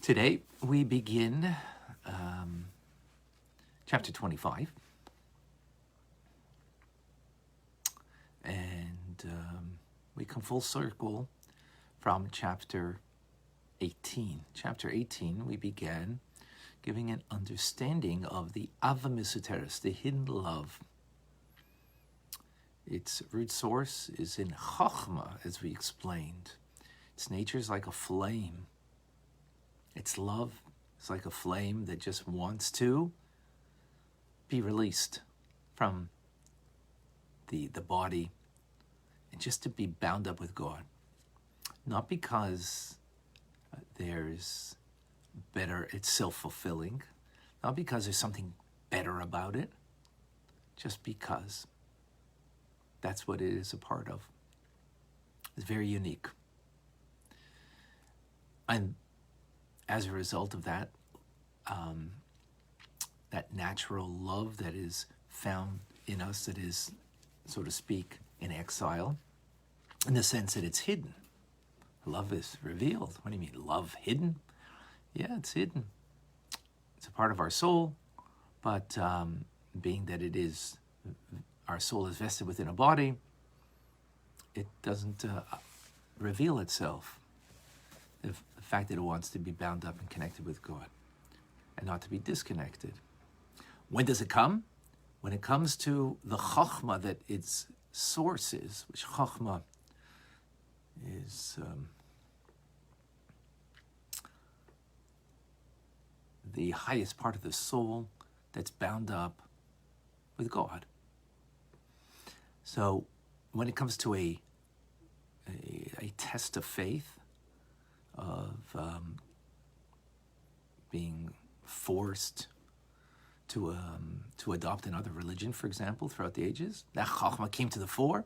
Today we begin chapter 25, and we come full circle from chapter 18. Chapter 18, we began giving an understanding of the Ava Mesuteres, the hidden love. Its root source is in Chachma, as we explained. Its nature is like a flame. Its love is like a flame that just wants to be released from the body and just to be bound up with God. Not because there's better, it's self-fulfilling, not because there's something better about it, just because that's what it is a part of. It's very unique. And as a result of that, that natural love that is found in us, that is, so to speak, in exile, in the sense that it's hidden. Love is revealed. What do you mean, love hidden? Yeah, it's hidden. It's a part of our soul, but being that it is, our soul is vested within a body, it doesn't reveal itself. The fact that it wants to be bound up and connected with God and not to be disconnected. When does it come? When it comes to the Chachma that its source is, which Chachma is the highest part of the soul that's bound up with God. So when it comes to a test of faith, of being forced to adopt another religion, for example, throughout the ages, that Chachma came to the fore,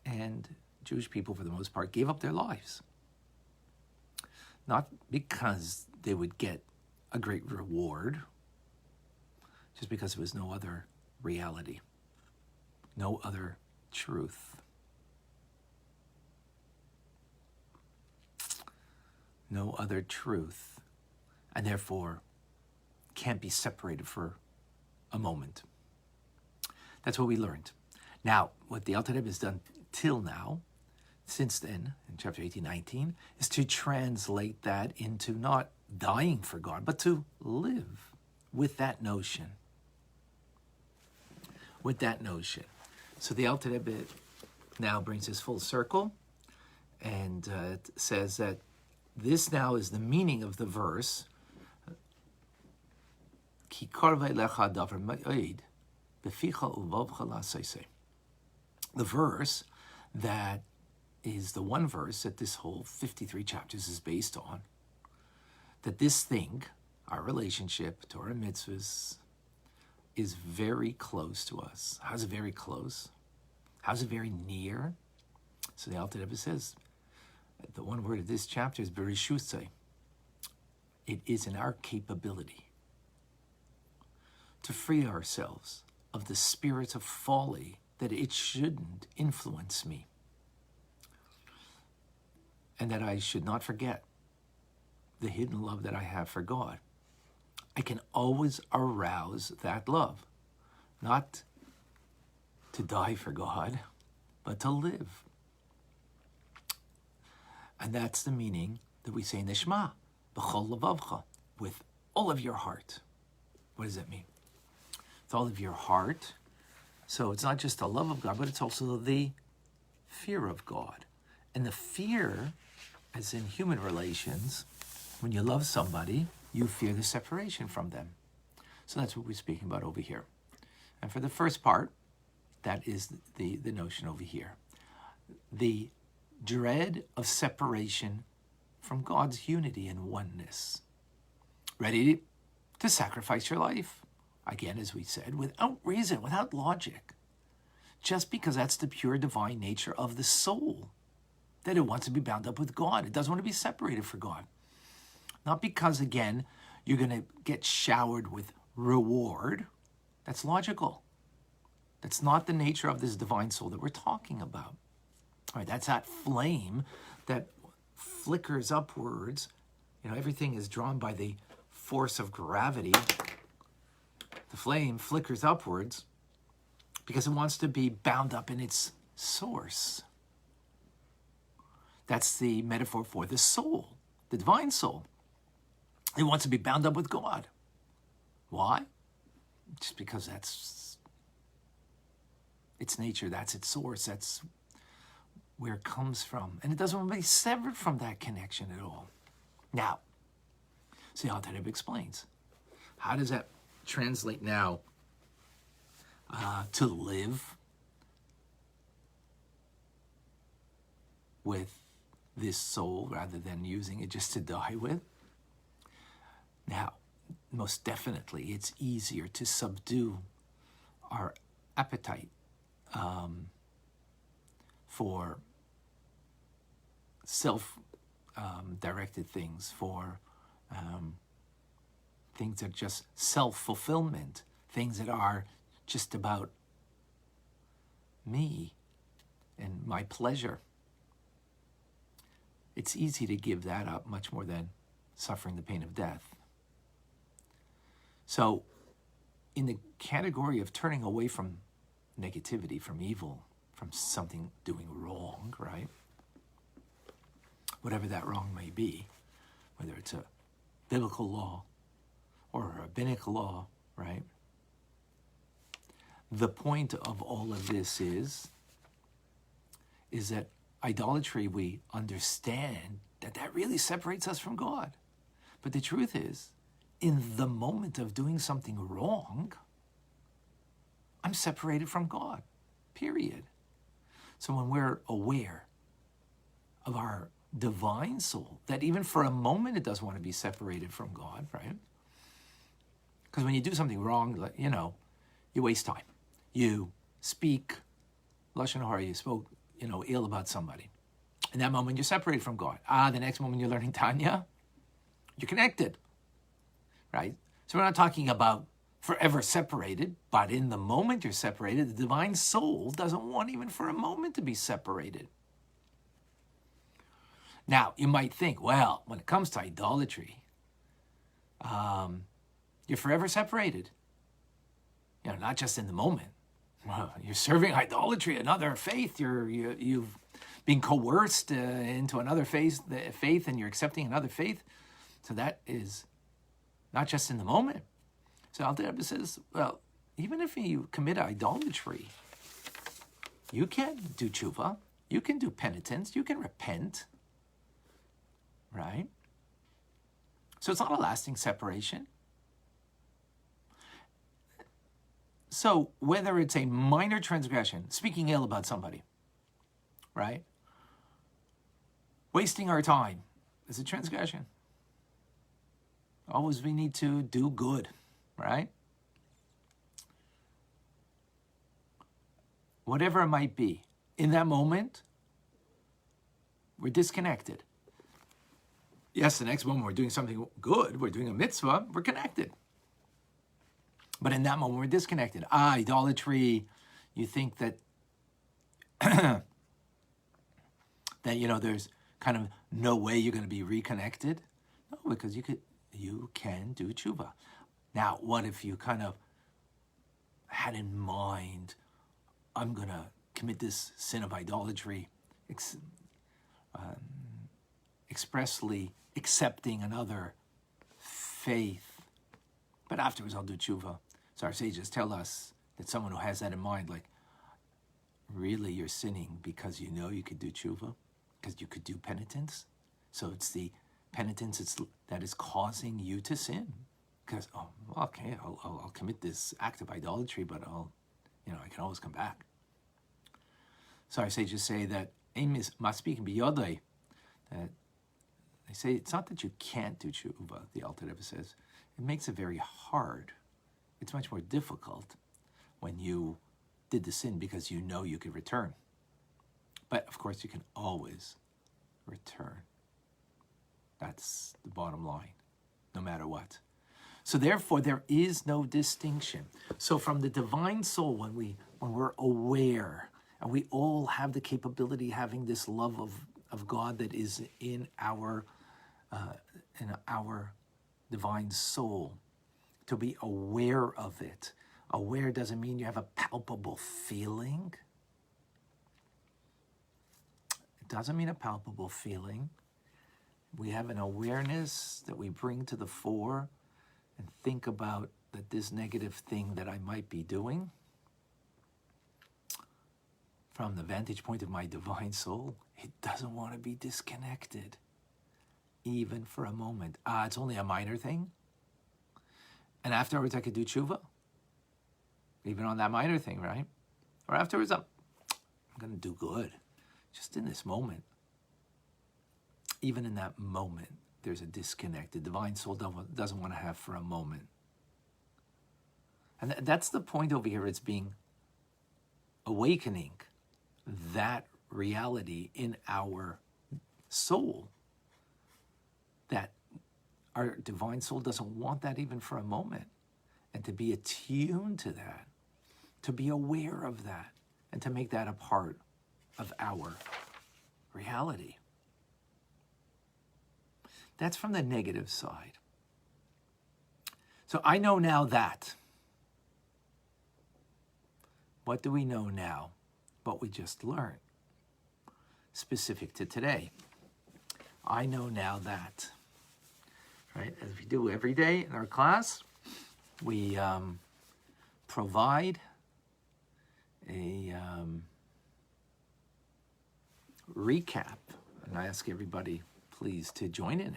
and Jewish people, for the most part, gave up their lives. Not because they would get a great reward, just because there was no other reality, no other truth. No other truth, and therefore can't be separated for a moment. That's what we learned. Now, what the Alter Rebbe has done till now, since then, in chapter 18, 19, is to translate that into not dying for God, but to live with that notion. With that notion. So the Alter Rebbe now brings us full circle and says that this now is the meaning of the verse. The verse that is the one verse that this whole 53 chapters is based on. That this thing, our relationship, Torah and mitzvahs, is very close to us. How's it very close? How's it very near? So the Alter Rebbe says, the one word of this chapter is bereshusay. It is in our capability to free ourselves of the spirit of folly that it shouldn't influence me, and that I should not forget the hidden love that I have for God. I can always arouse that love, not to die for God, but to live. And that's the meaning that we say in the Shema, b'chol levavcha, with all of your heart. What does that mean? With all of your heart. So it's not just the love of God, but it's also the fear of God. And the fear, as in human relations, when you love somebody, you fear the separation from them. So that's what we're speaking about over here. And for the first part, that is the notion over here. The dread of separation from God's unity and oneness. Ready to sacrifice your life, again, as we said, without reason, without logic, just because that's the pure divine nature of the soul, that it wants to be bound up with God. It doesn't want to be separated from God. Not because, again, you're going to get showered with reward. That's logical. That's not the nature of this divine soul that we're talking about. All right, that's that flame that flickers upwards You know, everything is drawn by the force of gravity. The flame flickers upwards because it wants to be bound up in its source. That's the metaphor for the soul, the divine soul. It wants to be bound up with God. Why? Just because that's its nature, that's its source, that's where it comes from. And it doesn't want to be severed from that connection at all. Now, see how Rebbe explains. How does that translate now to live with this soul rather than using it just to die with? Now, most definitely, it's easier to subdue our appetite for self-directed things, for things that are just self-fulfillment, things that are just about me and my pleasure. It's easy to give that up much more than suffering the pain of death. So, in the category of turning away from negativity, from evil, from something doing wrong, right? Whatever that wrong may be, whether it's a biblical law or a rabbinic law, right? The point of all of this is that idolatry, we understand that really separates us from God. But the truth is, in the moment of doing something wrong, I'm separated from God, period. So when we're aware of our divine soul, that even for a moment it doesn't want to be separated from God, right? Because when you do something wrong, you know, you waste time. You speak Lashon Hara, you spoke, ill about somebody. In that moment, you're separated from God. The next moment you're learning Tanya, you're connected, right? So we're not talking about forever separated, but in the moment you're separated, the divine soul doesn't want even for a moment to be separated. Now, you might think, well, when it comes to idolatry, you're forever separated. Not just in the moment. You're serving idolatry, another faith. You've been coerced into another faith, and you're accepting another faith. So that is not just in the moment. So Alter Rebbe says, well, even if you commit idolatry, you can do tshuva, you can do penitence, you can repent, right? So it's not a lasting separation. So whether it's a minor transgression, speaking ill about somebody, right? Wasting our time is a transgression. Always we need to do good, right? Whatever it might be, in that moment, we're disconnected. Yes, the next moment we're doing something good, we're doing a mitzvah, we're connected. But in that moment, we're disconnected. Idolatry, you think that, that, there's kind of no way you're going to be reconnected? No, because you can do tshuva. Now, what if you kind of had in mind, I'm going to commit this sin of idolatry, expressly accepting another faith, but afterwards I'll do tshuva. So our sages tell us that someone who has that in mind, like, really you're sinning because you know you could do tshuva, because you could do penitence. So it's the penitence that is causing you to sin. Because, I'll commit this act of idolatry, but I can always come back. So our sages say that maspeaking biyodai, that they say it's not that you can't do tshuva, the Alter Rebbe says. It makes it very hard. It's much more difficult when you did the sin because you know you could return. But, of course, you can always return. That's the bottom line, no matter what. So, therefore, there is no distinction. So, from the divine soul, when we're aware, and we all have the capability, having this love of God that is in our in our divine soul, to be aware of it. Aware doesn't mean you have a palpable feeling. It doesn't mean a palpable feeling. We have an awareness that we bring to the fore and think about that this negative thing that I might be doing, from the vantage point of my divine soul, it doesn't want to be disconnected, even for a moment. It's only a minor thing. And afterwards I could do tshuva, even on that minor thing, right? Or afterwards I'm going to do good. Just in this moment, even in that moment, there's a disconnect. The divine soul doesn't want to have for a moment. And that's the point over here. It's being awakening that reality in our soul, that our divine soul doesn't want that even for a moment. And to be attuned to that, to be aware of that, and to make that a part of our reality. That's from the negative side. So I know now that. What do we know now? What we just learned, specific to today. I know now that, right? As we do every day in our class, we provide a recap, and I ask everybody, please, to join in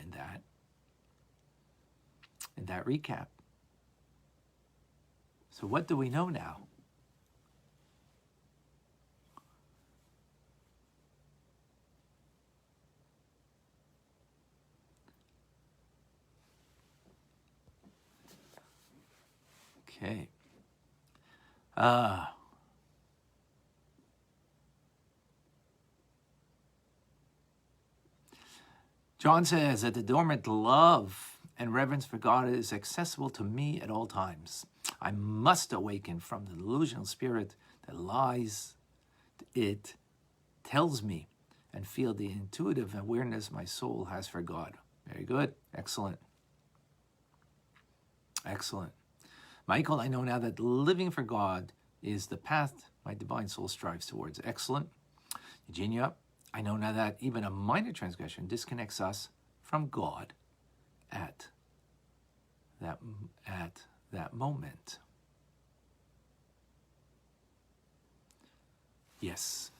that recap. So what do we know now? Okay. John says that the dormant love and reverence for God is accessible to me at all times. I must awaken from the delusional spirit that lies. It tells me and feel the intuitive awareness my soul has for God. Very good. Excellent. Excellent. Michael, I know now that living for God is the path my divine soul strives towards. Excellent. Eugenia, I know now that even a minor transgression disconnects us from God at that moment. Yes.